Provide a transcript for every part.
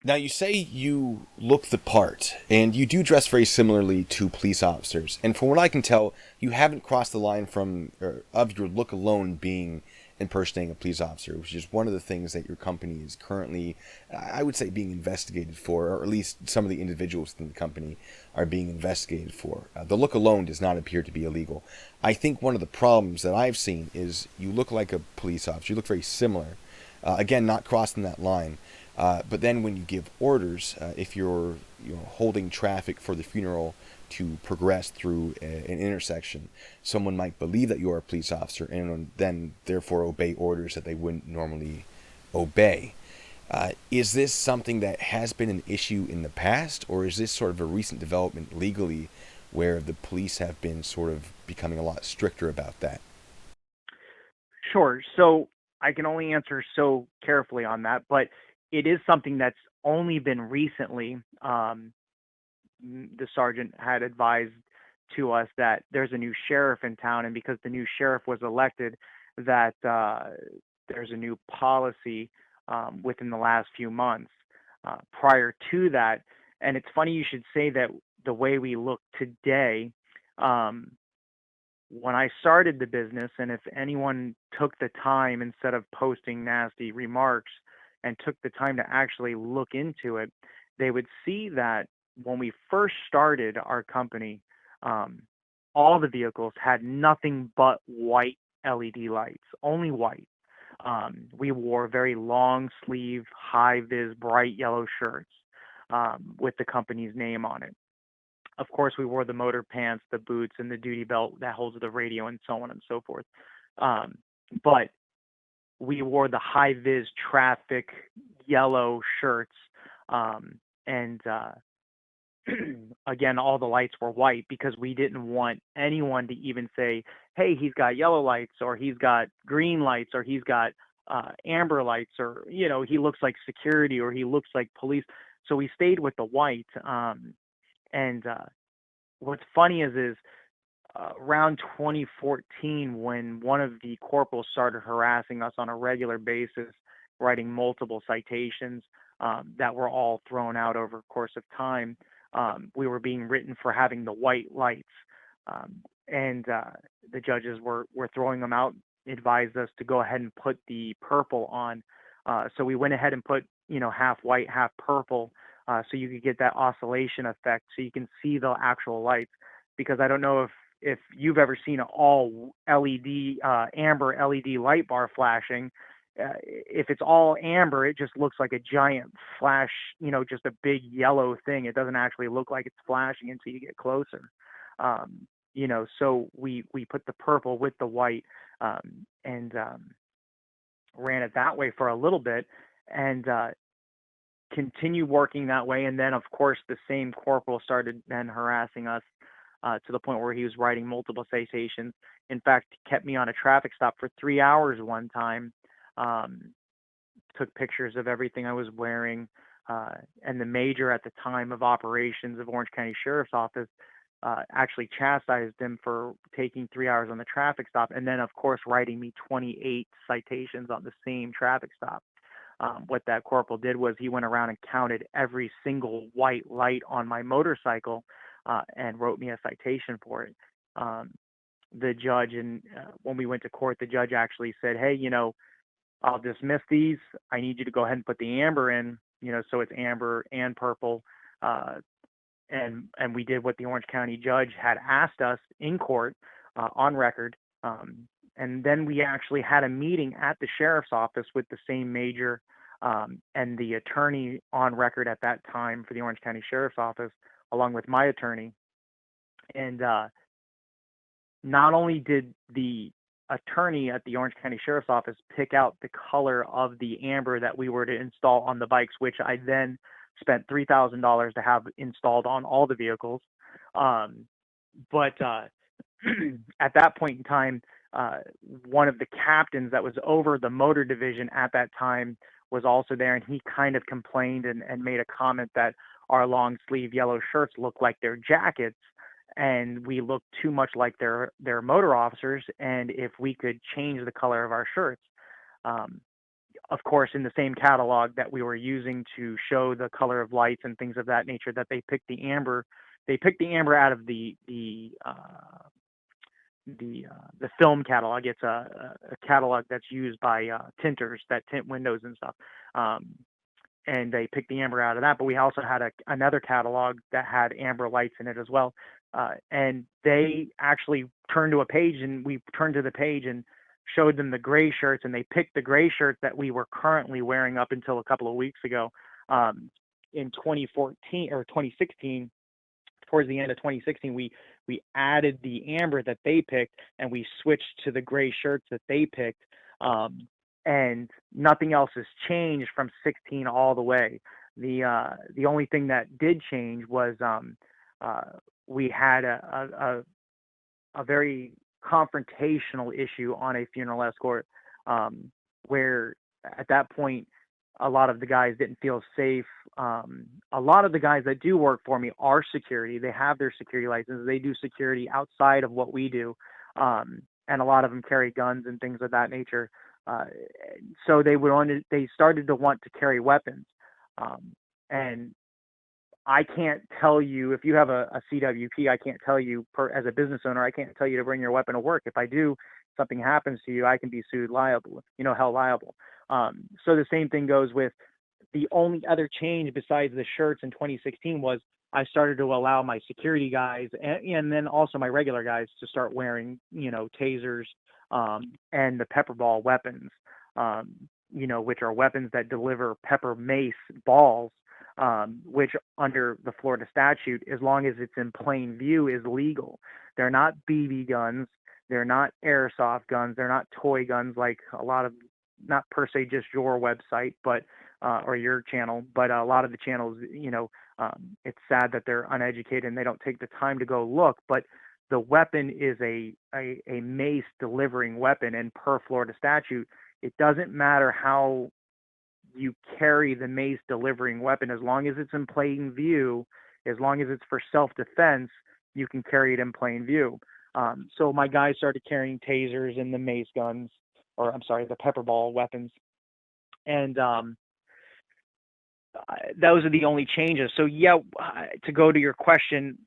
Now, you say you look the part, and you do dress very similarly to police officers. And from what I can tell, you haven't crossed the line from of your look alone being impersonating a police officer, which is one of the things that your company is currently, I would say, being investigated for, or at least some of the individuals in the company are being investigated for. The look alone does not appear to be illegal. I think one of the problems that I've seen is you look like a police officer. You look very similar. Again, not crossing that line. But then when you give orders, if you're holding traffic for the funeral to progress through an intersection, someone might believe that you are a police officer and then therefore obey orders that they wouldn't normally obey. Is this something that has been an issue in the past, or is this sort of a recent development legally where the police have been sort of becoming a lot stricter about that? Sure. So I can only answer so carefully on that, but it is something that's only been recently. The sergeant had advised to us that there's a new sheriff in town, and because the new sheriff was elected, that there's a new policy within the last few months. Prior to that, and it's funny you should say that the way we look today. Um, when I started the business, and if anyone took the time instead of posting nasty remarks and took the time to actually look into it, they would see that when we first started our company, um, all the vehicles had nothing but white LED lights, only white. We wore very long sleeve, high vis, bright yellow shirts with the company's name on it. Of course, we wore the motor pants, the boots, and the duty belt that holds the radio, and so on and so forth. Um, but we wore the high vis traffic yellow shirts, and again, all the lights were white because we didn't want anyone to even say, "Hey, he's got yellow lights," or "He's got green lights," or "He's got amber lights," or "He looks like security," or "He looks like police." So we stayed with the white. And what's funny is around 2014, when one of the corporals started harassing us on a regular basis, writing multiple citations that were all thrown out over the course of time. We were being written for having the white lights, and the judges were throwing them out. Advised us to go ahead and put the purple on. So we went ahead and put half white, half purple, so you could get that oscillation effect, so you can see the actual lights. Because I don't know if you've ever seen an all LED amber LED light bar flashing. If it's all amber, it just looks like a giant flash, just a big yellow thing. It doesn't actually look like it's flashing until you get closer. So we put the purple with the white, and ran it that way for a little bit, and continue working that way. And then, of course, the same corporal started then harassing us to the point where he was writing multiple citations. In fact, he kept me on a traffic stop for 3 hours one time. Um, Took pictures of everything I was wearing. And the major at the time of operations of Orange County Sheriff's Office actually chastised him for taking 3 hours on the traffic stop, and then, of course, writing me 28 citations on the same traffic stop. What that corporal did was he went around and counted every single white light on my motorcycle and wrote me a citation for it. Um, the judge, and when we went to court, the judge actually said, "Hey, I'll dismiss these. I need you to go ahead and put the amber in, so it's amber and purple." Uh, and we did what the Orange County judge had asked us in court on record. And then we actually had a meeting at the sheriff's office with the same major and the attorney on record at that time for the Orange County Sheriff's Office, along with my attorney. And not only did the attorney at the Orange County Sheriff's Office pick out the color of the amber that we were to install on the bikes, which I then spent $3,000 to have installed on all the vehicles. Um, but at that point in time, uh, one of the captains that was over the motor division at that time was also there, and he kind of complained and made a comment that our long sleeve yellow shirts look like their jackets, and we look too much like their motor officers, and if we could change the color of our shirts. Um, of course, in the same catalog that we were using to show the color of lights and things of that nature, that they picked the amber. They picked the amber out of the film catalog. It's a catalog that's used by tinters that tint windows and stuff. And they picked the amber out of that. But we also had another catalog that had amber lights in it as well. And they actually turned to a page, and we turned to the page and showed them the gray shirts, and they picked the gray shirts that we were currently wearing up until a couple of weeks ago. In 2014 or 2016, towards the end of 2016, we added the amber that they picked, and we switched to the gray shirts that they picked. And nothing else has changed from 16 all the way. The only thing that did change was we had a very confrontational issue on a funeral escort, where at that point a lot of the guys didn't feel safe. A lot of the guys that do work for me are security. They have their security licenses. They do security outside of what we do, and a lot of them carry guns and things of that nature. So they started to want to carry weapons, and I can't tell you, if you have a CWP, I can't tell you, as a business owner, I can't tell you to bring your weapon to work. If I do, something happens to you, I can be sued liable, held liable. So the same thing goes with the only other change besides the shirts in 2016 was I started to allow my security guys and then also my regular guys to start wearing, tasers, and the pepper ball weapons, which are weapons that deliver pepper mace balls, which under the Florida statute, as long as it's in plain view, is legal. They're not BB guns. They're not airsoft guns. They're not toy guns like a lot of, not per se just your website, but or your channel, but a lot of the channels, it's sad that they're uneducated and they don't take the time to go look. But the weapon is a mace delivering weapon, and per Florida statute, it doesn't matter how you carry the mace delivering weapon, as long as it's in plain view, as long as it's for self-defense, you can carry it in plain view. So my guys started carrying tasers and the mace guns, or I'm sorry, the pepper ball weapons. And those are the only changes. So yeah, to go to your question,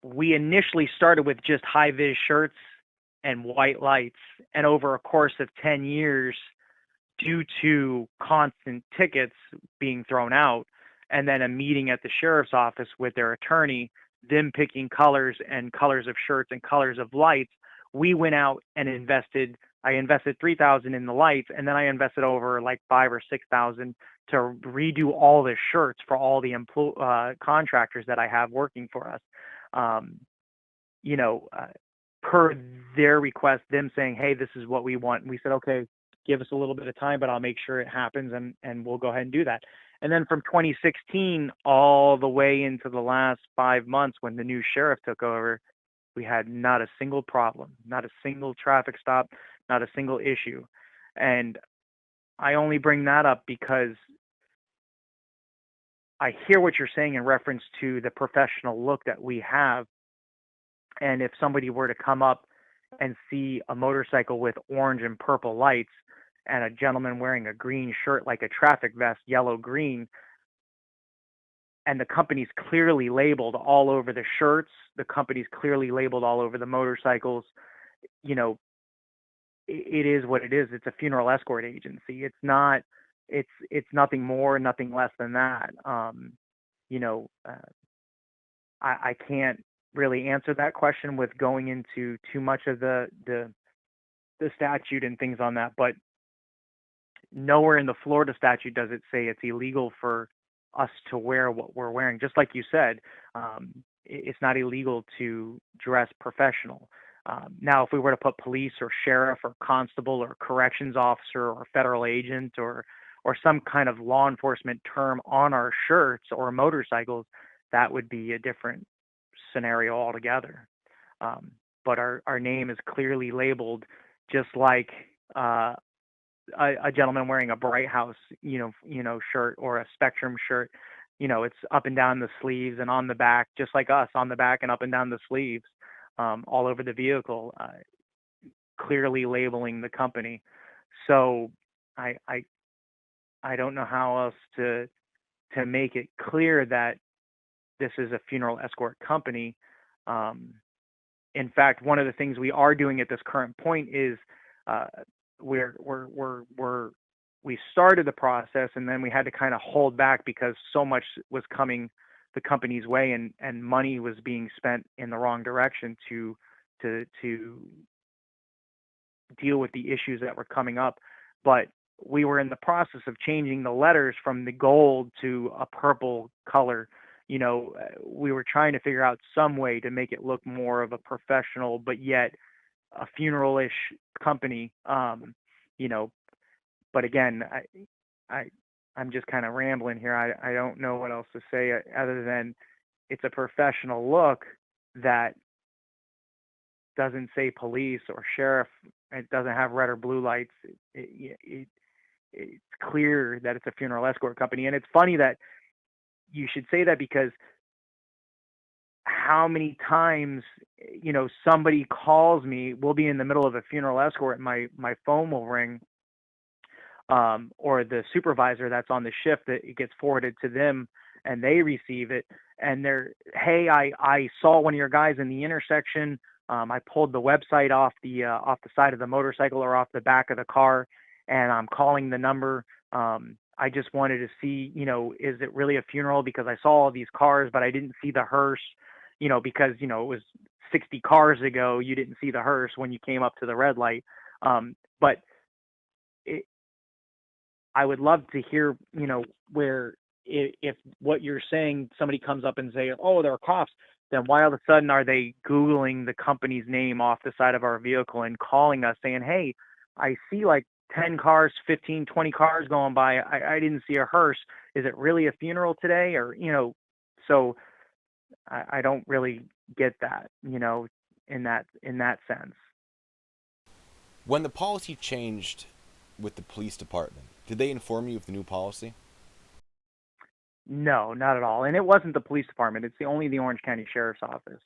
we initially started with just high vis shirts and white lights, and over a course of 10 years, due to constant tickets being thrown out, and then a meeting at the sheriff's office with their attorney, them picking colors and colors of shirts and colors of lights, we went out and invested. I invested $3,000 in the lights, and then I invested over like $5,000 or $6,000 to redo all the shirts for all the contractors that I have working for us. Per their request, them saying, "Hey, this is what we want." And we said, "Okay, give us a little bit of time, but I'll make sure it happens, and we'll go ahead and do that." And then from 2016 all the way into the last 5 months, when the new sheriff took over, we had not a single problem, not a single traffic stop, not a single issue. And I only bring that up because I hear what you're saying in reference to the professional look that we have. And if somebody were to come up and see a motorcycle with orange and purple lights and a gentleman wearing a green shirt, like a traffic vest, yellow, green, and the company's clearly labeled all over the shirts, the company's clearly labeled all over the motorcycles, it is what it is. It's a funeral escort agency. It's not, it's nothing more, nothing less than that. I can't really answer that question with going into too much of the statute and things on that, but nowhere in the Florida statute does it say it's illegal for us to wear what we're wearing. Just like you said, it's not illegal to dress professional. Now, if we were to put police or sheriff or constable or corrections officer or federal agent or some kind of law enforcement term on our shirts or motorcycles, that would be a different scenario altogether. But our name is clearly labeled, just like a gentleman wearing a Bright House, shirt, or a Spectrum shirt. It's up and down the sleeves and on the back, just like us, on the back and up and down the sleeves, all over the vehicle, clearly labeling the company. So I I I don't know how else to make it clear that this is a funeral escort company. Um, in fact, one of the things we are doing at this current point is uh, we're we started the process and then we had to kind of hold back because so much was coming the company's way, and money was being spent in the wrong direction to deal with the issues that were coming up. But we were in the process of changing the letters from the gold to a purple color. We were trying to figure out some way to make it look more of a professional, but yet a funeral-ish company. You know, but again, I, I'm just kind of rambling here. I don't know what else to say other than it's a professional look that doesn't say police or sheriff. It doesn't have red or blue lights. It's clear that it's a funeral escort company. And it's funny that you should say that because how many times, somebody calls me, we'll be in the middle of a funeral escort, and my phone will ring, or the supervisor that's on the shift, that it gets forwarded to them and they receive it, and they're, hey, I saw one of your guys in the intersection. I pulled the website off the side of the motorcycle or off the back of the car, and I'm calling the number. I just wanted to see, is it really a funeral? Because I saw all these cars, but I didn't see the hearse, because, it was 60 cars ago. You didn't see the hearse when you came up to the red light. But it, I would love to hear, where if what you're saying, somebody comes up and say, oh, they're cops, then why all of a sudden are they Googling the company's name off the side of our vehicle and calling us saying, hey, I see like 10 cars, 15, 20 cars going by. I didn't see a hearse. Is it really a funeral today? Or, so I don't really get that, in that sense. When the policy changed with the police department, did they inform you of the new policy? No, not at all. And it wasn't the police department. It's only the Orange County Sheriff's Office.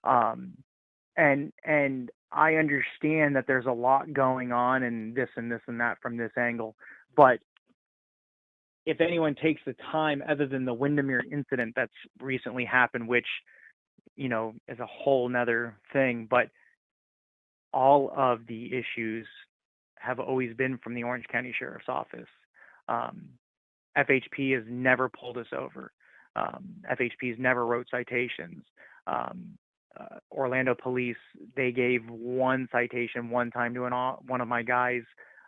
Um, and I understand that there's a lot going on and this and this and that from this angle. But if anyone takes the time, other than the Windermere incident that's recently happened, which, is a whole nother thing, but all of the issues have always been from the Orange County Sheriff's Office. Um, FHP has never pulled us over. FHP has never wrote citations. Um, Orlando Police, they gave one citation one time to one of my guys,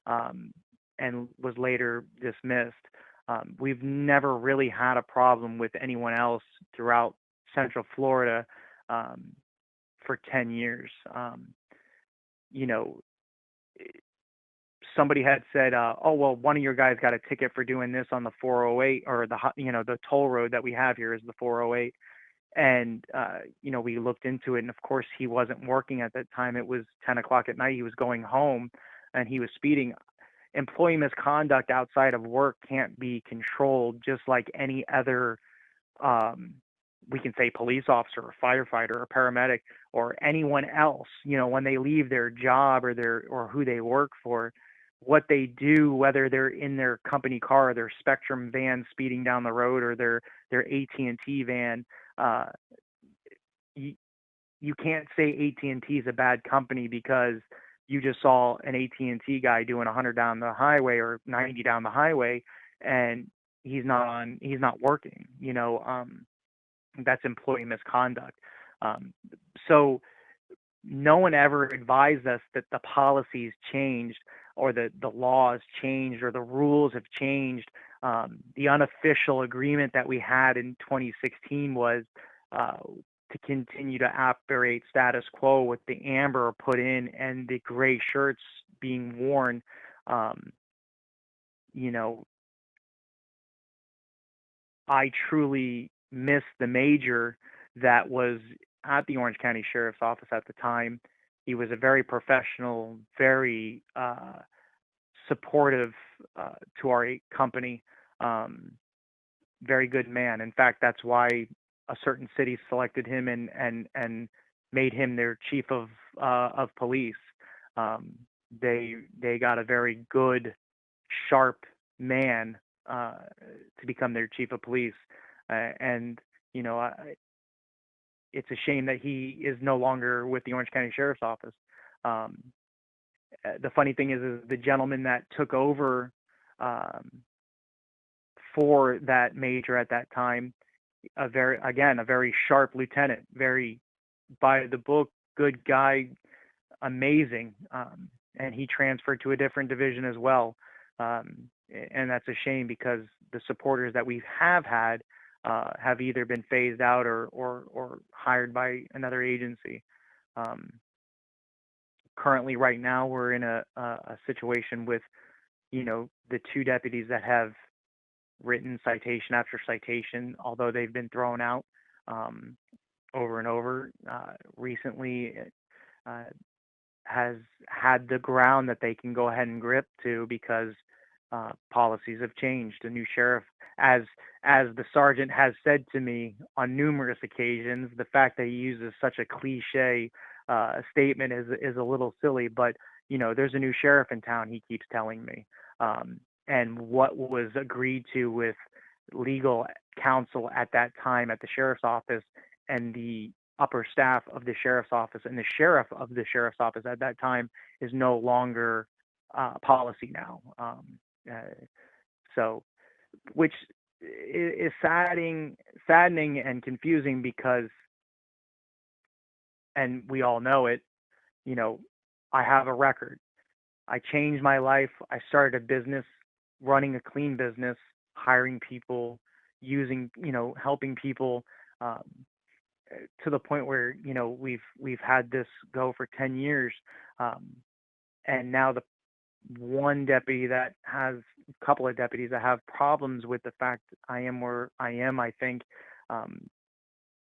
um, and was later dismissed. We've never really had a problem with anyone else throughout Central Florida, um, for 10 years. You know, Somebody had said, "Oh well, one of your guys got a ticket for doing this on the 408, or the toll road that we have here is the 408." And we looked into it, and of course he wasn't working at that time. It was 10 o'clock at night. He was going home, and he was speeding. Employee misconduct outside of work can't be controlled, just like any other, um, we can say, police officer or firefighter or paramedic or anyone else. When they leave their job or who they work for, what they do, whether they're in their company car or their Spectrum van speeding down the road or their AT&T van, uh, you, you can't say AT&T is a bad company because you just saw an AT&T guy doing 100 down the highway or 90 down the highway, and he's not working. That's employee misconduct. So no one ever advised us that the policies changed or the laws changed or the rules have changed. The unofficial agreement that we had in 2016 was, to continue to operate status quo with the amber put in and the gray shirts being worn. Um, you know, I truly miss the major that was at the Orange County Sheriff's Office at the time. He was a very professional, very supportive, to our company, um, very good man. In fact, that's why a certain city selected him and made him their chief of police. Um, they got a very good, sharp man to become their chief of police. And you know, it's a shame that he is no longer with the Orange County Sheriff's Office. Um, the funny thing is the gentleman that took over um, for that major at that time, a very sharp lieutenant, very by the book, good guy, amazing. And he transferred to a different division as well. And that's a shame because the supporters that we have had have either been phased out or hired by another agency. Um, Currently, right now, we're in a situation with, you know, the two deputies that have written citation after citation, although they've been thrown out um, over and over. Recently, uh, has had the ground that they can go ahead and grip to because policies have changed. A new sheriff, as as the sergeant has said to me on numerous occasions, the fact that he uses such a cliche statement is a little silly. But you know, there's a new sheriff in town. He keeps telling me, and what was agreed to with legal counsel at that time at the sheriff's office and the upper staff of the sheriff's office and the sheriff of the sheriff's office at that time is no longer policy now. Uh, so, which is saddening and confusing because, and we all know it. You know, I have a record. I changed my life. I started a business, running a clean business, hiring people, using, you know, helping people. Um, to the point where you know we've had this go for 10 years, um, and now the one deputy that has a couple of deputies that have problems with the fact I am where I am. I think um,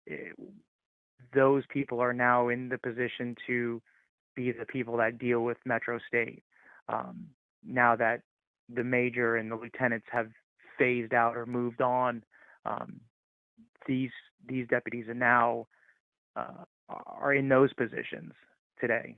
it, those people are now in the position to be the people that deal with Metro State. Um, Now that the major and the lieutenants have phased out or moved on, um, these these deputies are now uh, are in those positions today.